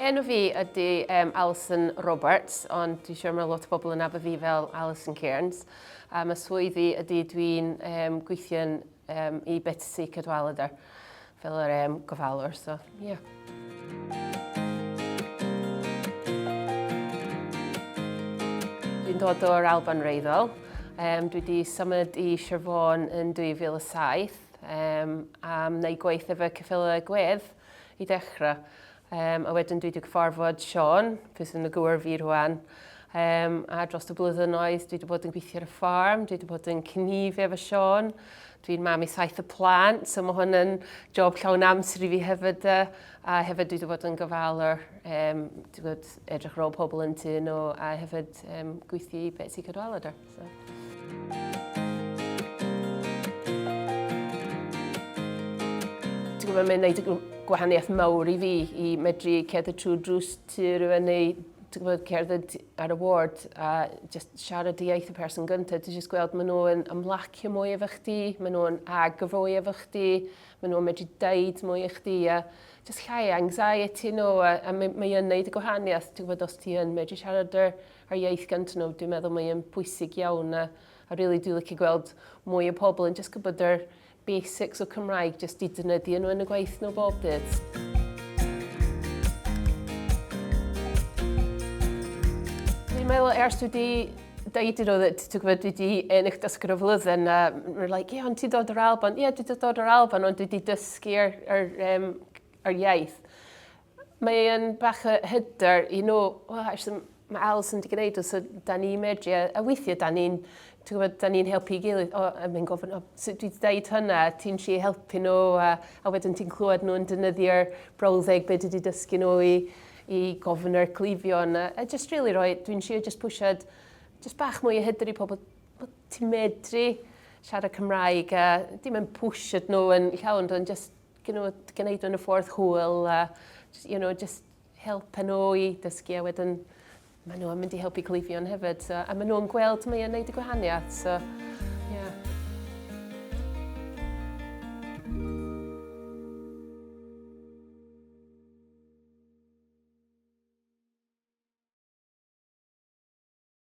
Enw fi ydy Alison Roberts, ond dwi'n siŵr mae lot o bobl yn nabod fi fel Alison Cairns. Mae swyddi ydy dwi'n gweithio'n i Betsi Cadwaladr fel yr Gofalwr, so ie. Dwi'n dod o'r Alban wreiddiol. Dwi wedi symud i Sir yn 2007 am wneud gweith efo ceffylau gwedd i dechrau. A wedyn dwi wedi cyfarfod Siôn, pwy sy'n y gŵr fi rwan. A dros y blynyddoedd dwi wedi bod yn gweithio ar y ffarm, dwi wedi bod yn cynifio efo Siôn. Dwi'n mam i 7 o plant, so mae hwn yn job llawn amser i fi hefyd. A hefyd dwi wedi bod yn gofalwr, dwi wedi bod edrych ar ôl pobl yn tŷ nhw, a hefyd gweithio i Betsi Cadwaladr. Dwi'n gwybod mae'n gwneud gwahaniaeth mawr i fi i medru cerdded trwy drws tŷ rhywun neu cerdded ar y ward a just siarad i iaith y person gyntaf. Dwi'n just gweld maen nhw'n ymlacio mwy efo chdi, maen nhw'n agor fwy efo chdi, maen nhw'n medru deud mwy i chdi a just llai anxiety nhw a mae yn gwneud y gwahaniaeth. Dwi'n gwybod os ti yn medru siarad ar iaith gyntaf nhw, dwi'n meddwl mae yn bwysig iawn a rili dwi'n licio gweld mwy o pobl yn just gwybod yr basics o Cymraeg jyst i dynyddio nhw yn y gwaith nhw bob dydd. Dwi'n meddwl ers dwi wedi deud nhw dwi wedi ennill dysgu'r o flwyddyn a mae'n like, ie, ond ti'n dod o'r Alban? Ie, dwi wedi dod o'r Alban, ond dwi wedi dysgu ar iaith. Mae'n bach o hyder i nhw, mae Alison wedi gwneud o, so da ni'n medru, a weithiau da ni'n helpu i gilydd. Mae'n gofyn, so dwi wedi dweud hynna, ti'n si helpu nhw, a wedyn ti'n clywed nhw'n defnyddio'r brawddeg beth wedi dysgu nhw i gofyn yr clifion. A just really dwi'n siŵr just pwysad bach mwy o hyder i pobl. Ti'n medru siarad Cymraeg, a dim yn pwysad nhw yn llawn, ond just gwneud nhw'n y ffordd hwyl, a just helpu nhw i dysgu, a wedyn maen nhw'n mynd i helpu clifion hefyd. A maen nhw'n gweld mae yn gwneud y gwahaniaeth.